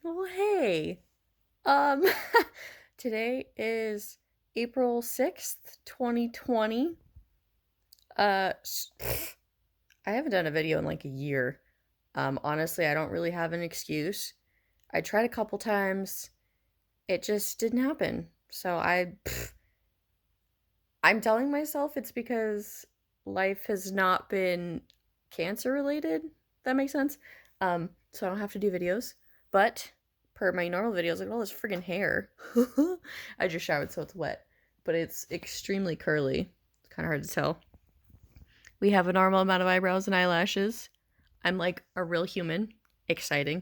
Well, hey. Um, today is April 6th, 2020. Uh, s- I haven't done a video in like a year. Honestly, I don't really have an excuse. I tried a couple times. It just didn't happen. I'm telling myself it's because life has not been cancer related. That makes sense. So I don't have to do videos. But per my normal videos, like all this friggin' hair. I just showered, so it's wet. But it's extremely curly. It's kind of hard to tell. We have a normal amount of eyebrows and eyelashes. I'm like a real human. Exciting.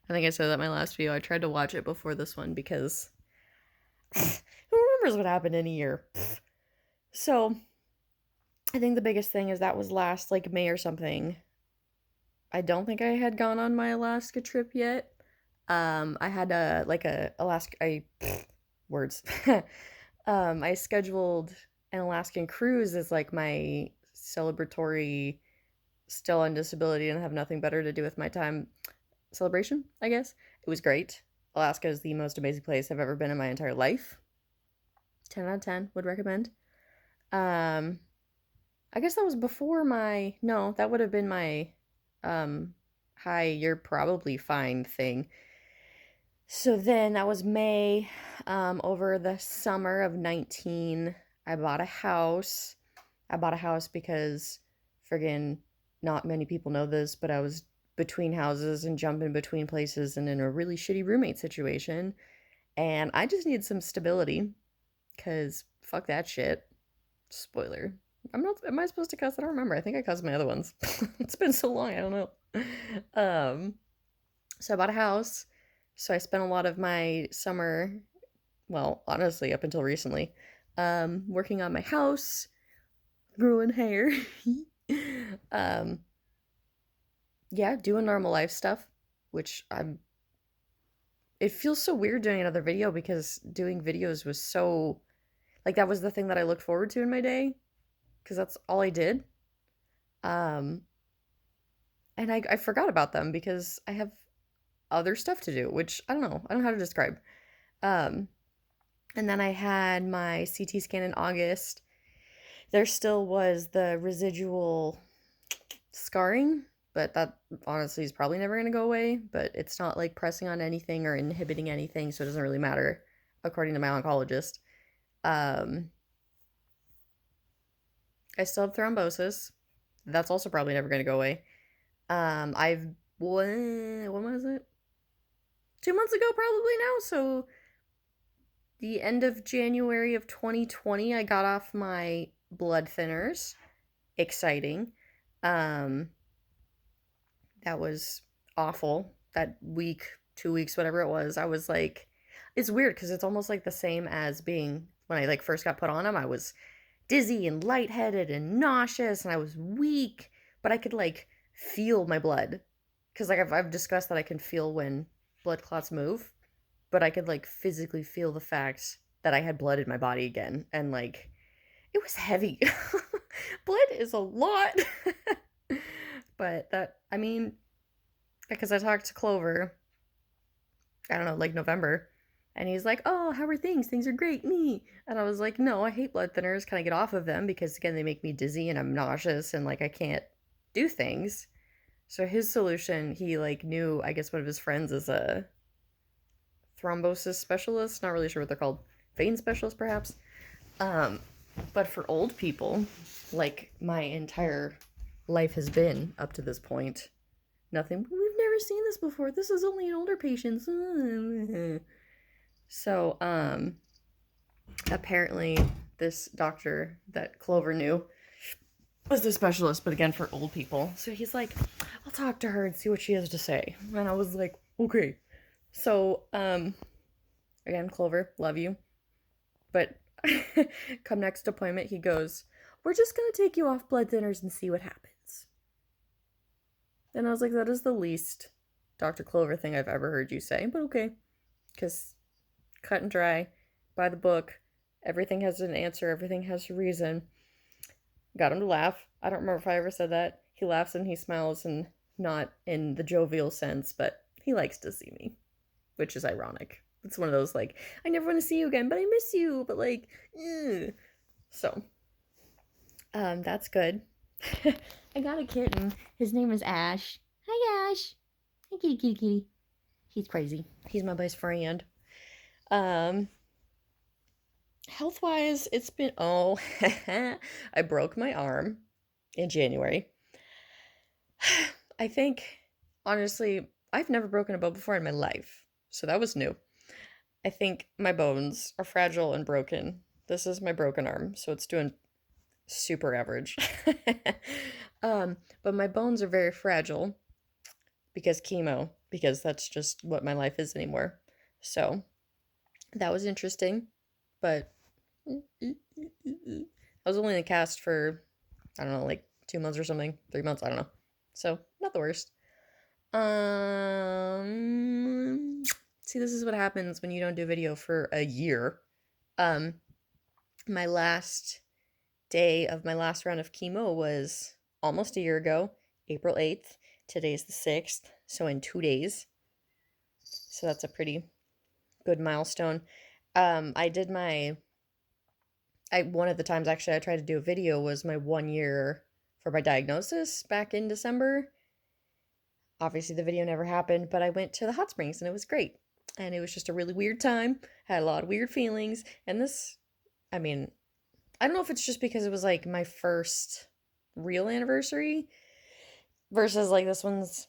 I think I said that in my last video. I tried to watch it before this one because who remembers what happened in a year? So I think the biggest thing is that was last like May or something. I don't think I had gone on my Alaska trip yet. I had a Alaska I words. I scheduled an Alaskan cruise as like my celebratory still on disability and have nothing better to do with my time celebration, I guess. It was great. Alaska is the most amazing place I've ever been in my entire life. 10 out of 10 would recommend. Um I guess that was before my no, that would have been my um hi, you're probably fine thing. So then that was May. Over the summer of 19, I bought a house. I bought a house because friggin' not many people know this, but I was between houses and jumping between places and in a really shitty roommate situation. And I just need some stability because fuck that shit. Spoiler. I'm not. Am I supposed to cuss? I don't remember. I think I cussed my other ones. It's been so long. I don't know. Um. So I bought a house. So I spent a lot of my summer, well, honestly, up until recently, working on my house, growing hair. um. Yeah, doing normal life stuff, which I'm. It feels so weird doing another video because doing videos was so like that was the thing that I looked forward to in my day because that's all I did. Um, and I forgot about them because I have other stuff to do, which I don't know. I don't know how to describe. Um, and then I had my CT scan in August. There still was the residual scarring, but that honestly is probably never going to go away. But it's not like pressing on anything or inhibiting anything, so it doesn't really matter, according to my oncologist. Um, I still have thrombosis. That's also probably never going to go away. I've when was it? 2 months ago, probably now. So the end of January of 2020, I got off my blood thinners. Exciting. Um, that was awful. That week, 2 weeks, whatever it was, I was like, it's weird because it's almost like the same as being when I like first got put on them. I was dizzy and lightheaded and nauseous and I was weak, but I could like feel my blood because like I've discussed that I can feel when blood clots move, but I could like physically feel the fact that I had blood in my body again and like it was heavy. Blood is a lot. But that I mean because I talked to Clover, I don't know, like November, and he's like, "Oh, how are things? Things are great, me." And I was like, "No, I hate blood thinners. Can I get off of them because again, they make me dizzy and I'm nauseous and like I can't do things." So his solution, he like knew, I guess one of his friends is a thrombosis specialist, not really sure what they're called. Vein specialist perhaps. Um, but for old people, like my entire life has been up to this point, nothing. We've never seen this before. This is only in older patients. So, apparently, this doctor that Clover knew was the specialist, but again for old people. So he's like, I'll talk to her and see what she has to say. And I was like, okay. So, again, Clover, love you. But come next appointment, he goes, we're just gonna take you off blood thinners and see what happens. And I was like, that is the least Dr. Clover thing I've ever heard you say, but okay. Because cut and dry, by the book, everything has an answer, everything has a reason. Got him to laugh. I don't remember if I ever said that. He laughs and he smiles, and not in the jovial sense, but he likes to see me. which is ironic. It's one of those like, I never want to see you again, but I miss you, but like, so that's good. I got a kitten. His name is Ash. Hi, Ash. Hi, kitty, kitty, kitty. He's crazy. He's my best friend. Um, Health wise, it's been I broke my arm in January. I think, honestly, I've never broken a bone before in my life, so that was new. I think my bones are fragile and broken. This is my broken arm, so it's doing super average. But my bones are very fragile because chemo, because that's just what my life is anymore. So that was interesting, but I was only in the cast for, I don't know, like 2 months or something, 3 months, I don't know. So not the worst. See, this is what happens when you don't do video for a year. My last day of my last round of chemo was almost a year ago, April 8th. Today's the 6th, so in 2 days. So that's a pretty good milestone. I did my, one of the times actually I tried to do a video was my 1 year for my diagnosis back in December. Obviously, the video never happened, but I went to the hot springs and it was great. And it was just a really weird time. Had a lot of weird feelings. And this, I mean, I don't know if it's just because it was like my first real anniversary versus like this one's,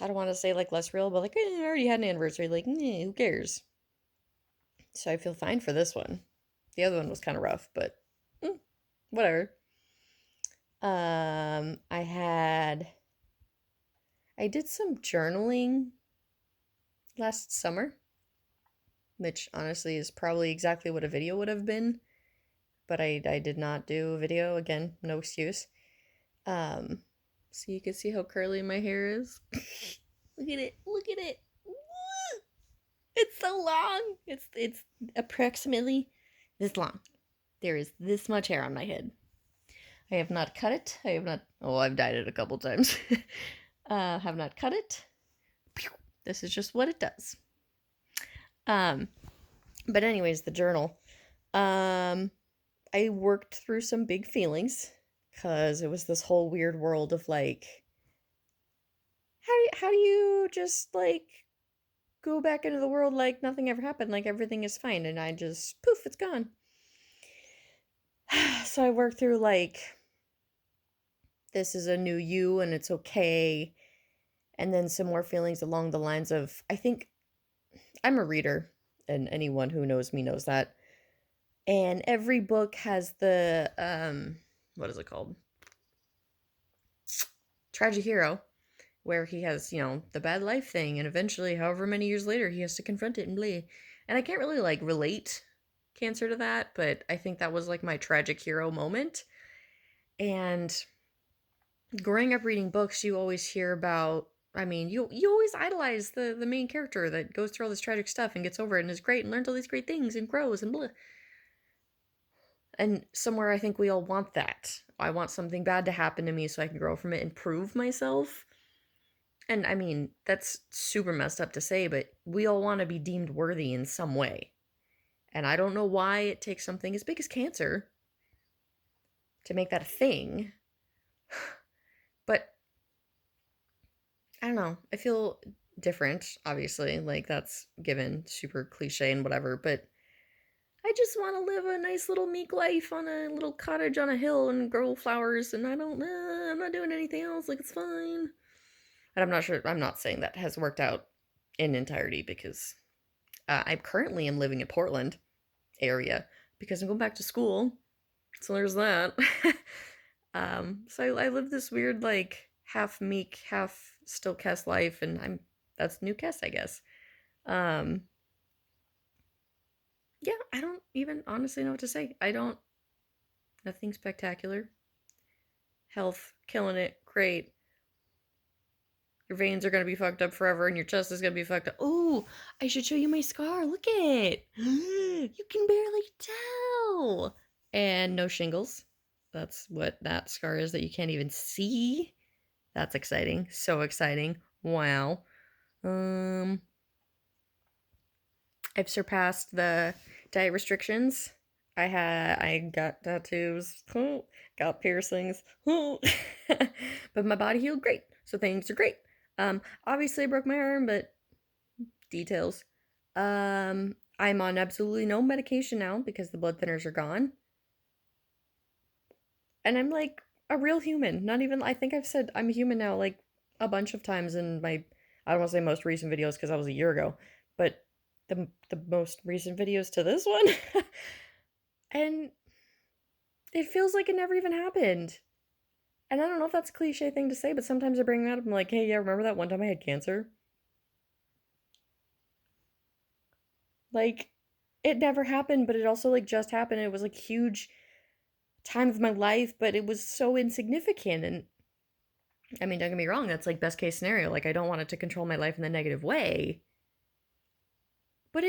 I don't want to say like less real, but like I already had an anniversary. Like, who cares? So I feel fine for this one. The other one was kind of rough, but whatever. I did some journaling last summer, which honestly is probably exactly what a video would have been, but I did not do a video. Again, no excuse. So you can see how curly my hair is. Look at it. Look at it. It's so long. It's approximately this long. There is this much hair on my head. I have not cut it. I have not. Oh, I've dyed it a couple times. Have not cut it. This is just what it does. But anyways, the journal. I worked through some big feelings because it was this whole weird world of like, how do you just like go back into the world like nothing ever happened, like everything is fine, and I just poof, it's gone. So I worked through like, this is a new you and it's okay, and then some more feelings along the lines of, I think I'm a reader, and anyone who knows me knows that. And every book has the what is it called? Tragic hero, where he has, the bad life thing, and eventually, however many years later, he has to confront it and blah. And I can't really like relate cancer to that, but I think that was like my tragic hero moment. And growing up reading books, you always hear about, I mean, you always idolize the main character that goes through all this tragic stuff and gets over it and is great and learns all these great things and grows and blah. And somewhere I think we all want that. I want something bad to happen to me so I can grow from it and prove myself. And I mean, that's super messed up to say, but we all want to be deemed worthy in some way. And I don't know why it takes something as big as cancer to make that a thing. But I don't know. I feel different, obviously. Like, that's given, super cliche and whatever. But I just want to live a nice little meek life on a little cottage on a hill and grow flowers. And I'm not doing anything else. Like, it's fine. And I'm not sure, I'm not saying that has worked out in entirety because I currently am living in Portland area because I'm going back to school. So there's that. So I live this weird, like, half meek, half still Kess life, and that's new Kess, I guess. Yeah, I don't even honestly know what to say. Nothing spectacular. Health, killing it, great. Your veins are gonna be fucked up forever, and your chest is gonna be fucked up. Oh, I should show you my scar. Look at it. You can barely tell. And no shingles. That's what that scar is that you can't even see. That's exciting. So exciting. Wow. I've surpassed the diet restrictions. I got tattoos, got piercings, but my body healed great, so things are great. Obviously I broke my arm, but details. I'm on absolutely no medication now because the blood thinners are gone. And I'm like a real human. Not even, I think I've said I'm a human now like a bunch of times in my, I don't want to say most recent videos because that was a year ago, but the most recent videos to this one. And it feels like it never even happened. And I don't know if that's a cliche thing to say, but sometimes I bring it up. I'm like, hey, yeah, remember that one time I had cancer? Like, it never happened, but it also like just happened. It was like huge time of my life, but it was so insignificant. And I mean, don't get me wrong, that's like best case scenario. Like, I don't want it to control my life in the negative way. But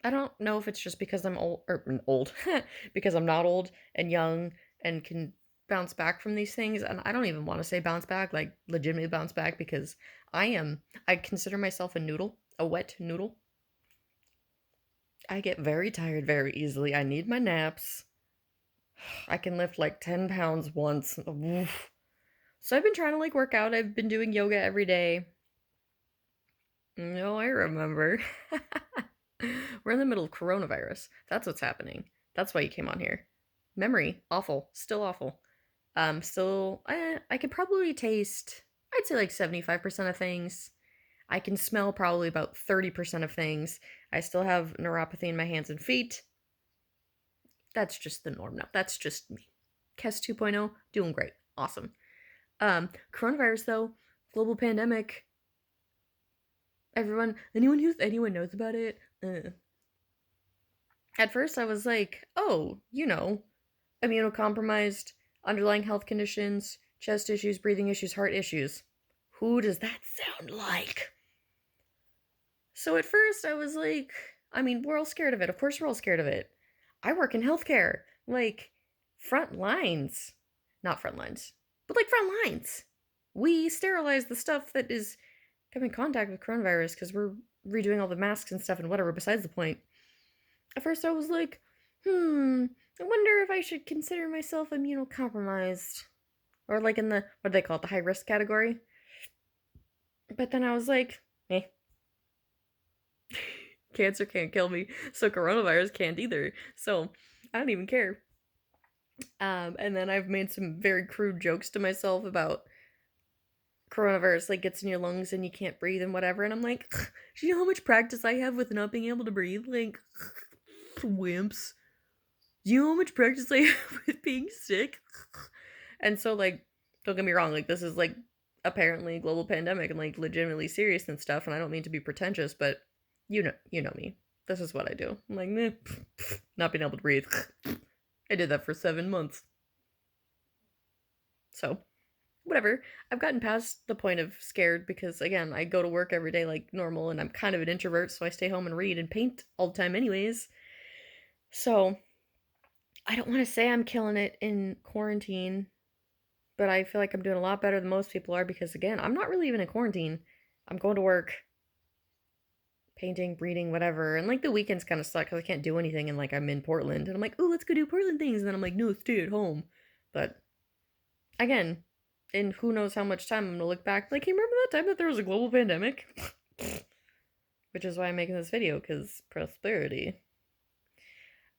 I don't know if it's just because I'm old, or old, because I'm not old and young and can bounce back from these things. And I don't even want to say bounce back, like legitimately bounce back, because I consider myself a noodle, a wet noodle. I get very tired very easily. I need my naps. I can lift like 10 pounds once. Oof. So I've been trying to like work out. I've been doing yoga every day. No, I remember. We're in the middle of coronavirus. That's what's happening. That's why you came on here. Memory, awful. Still awful. Still, I could probably taste, I'd say like 75% of things. I can smell probably about 30% of things. I still have neuropathy in my hands and feet. That's just the norm now. That's just me. Kes 2.0, doing great. Awesome. Coronavirus though, global pandemic. Anyone knows about it? At first I was like, oh, immunocompromised, underlying health conditions, chest issues, breathing issues, heart issues. Who does that sound like? So at first I was like, I mean, we're all scared of it. Of course we're all scared of it. I work in healthcare. Like, front lines. Not front lines, but like front lines. We sterilize the stuff that is coming in contact with coronavirus because we're redoing all the masks and stuff and whatever, besides the point. At first I was like, I wonder if I should consider myself immunocompromised. Or like in the, what do they call it, the high risk category. But then I was like, eh. Cancer can't kill me, so coronavirus can't either. So I don't even care. And then I've made some very crude jokes to myself about coronavirus like gets in your lungs and you can't breathe and whatever. And I'm like, do you know how much practice I have with not being able to breathe? Like, wimps. Do you know how much practice I have with being sick? And so, like, don't get me wrong, like, this is like apparently a global pandemic and like legitimately serious and stuff. And I don't mean to be pretentious, but you know me. This is what I do. I'm like, meh, not being able to breathe. I did that for 7 months. So, whatever. I've gotten past the point of scared because, again, I go to work every day like normal and I'm kind of an introvert, so I stay home and read and paint all the time, anyways. So, I don't want to say I'm killing it in quarantine, but I feel like I'm doing a lot better than most people are because, again, I'm not really even in quarantine. I'm going to work, painting, reading, whatever. And like the weekends kind of suck because I can't do anything and like I'm in Portland and I'm like, oh, let's go do Portland things. And then I'm like, no, stay at home. But again, in who knows how much time I'm gonna look back like, hey, remember that time that there was a global pandemic? Which is why I'm making this video, because prosperity.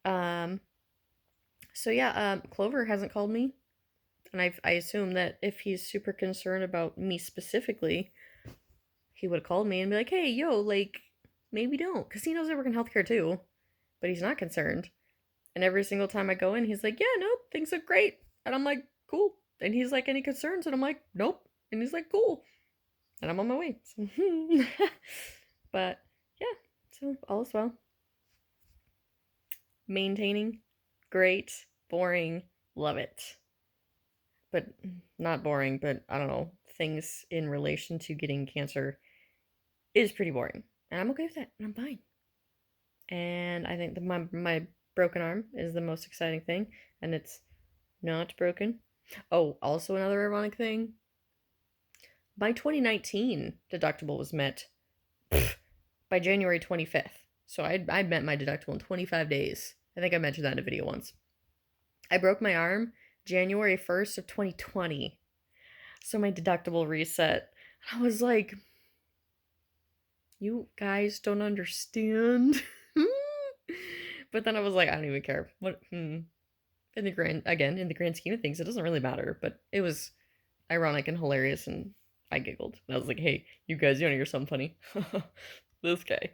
So yeah, Clover hasn't called me. And I assume that if he's super concerned about me specifically, he would have called me and be like, hey, yo, like, maybe don't. Because he knows I work in healthcare too. But he's not concerned. And every single time I go in, he's like, yeah, nope, things look great. And I'm like, cool. And he's like, any concerns? And I'm like, nope. And he's like, cool. And I'm on my way. So, but yeah, so all is well. Maintaining, great, boring, love it. But not boring, but I don't know, things in relation to getting cancer is pretty boring. And I'm okay with that, and I'm fine. And I think that my broken arm is the most exciting thing, and it's not broken. Oh, also another ironic thing. My 2019 deductible was met by January 25th. So I met my deductible in 25 days. I think I mentioned that in a video once. I broke my arm January 1st of 2020. So my deductible reset. I was like, you guys don't understand. But then I was like, I don't even care. What in the grand scheme of things, it doesn't really matter. But it was ironic and hilarious, and I giggled. And I was like, hey, you guys, you wanna hear something funny? This guy.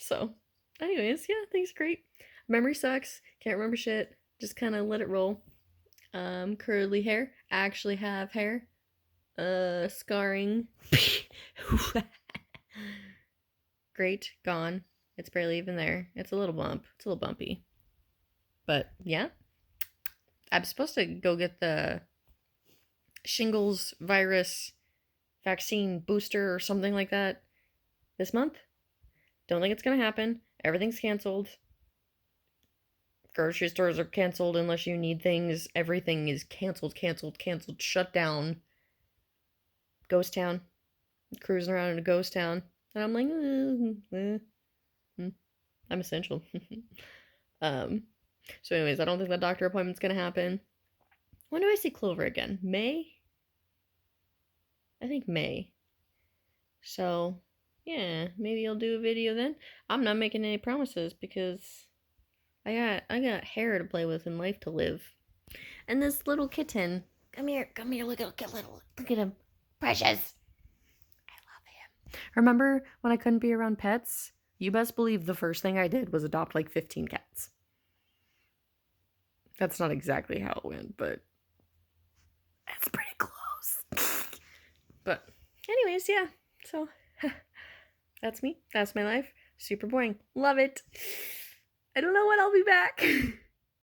So, anyways, yeah, things great. Memory sucks. Can't remember shit. Just kind of let it roll. Curly hair. I actually have hair. Scarring. Great. Gone. It's barely even there. It's a little bump. It's a little bumpy. But yeah. I'm supposed to go get the shingles virus vaccine booster or something like that this month. Don't think it's gonna happen. Everything's canceled. Grocery stores are canceled unless you need things. Everything is canceled, shut down. Ghost town. Cruising around in a ghost town. And I'm like, I'm essential. So anyways, I don't think that doctor appointment's gonna happen. When do I see Clover again? May? I think May. So, yeah, maybe I'll do a video then. I'm not making any promises because I got hair to play with and life to live. And this little kitten, come here, look at him. Precious. I love him. Remember when I couldn't be around pets? You best believe the first thing I did was adopt like 15 cats. That's not exactly how it went, but it's pretty close. But anyways, yeah. So that's me. That's my life. Super boring. Love it. I don't know when I'll be back.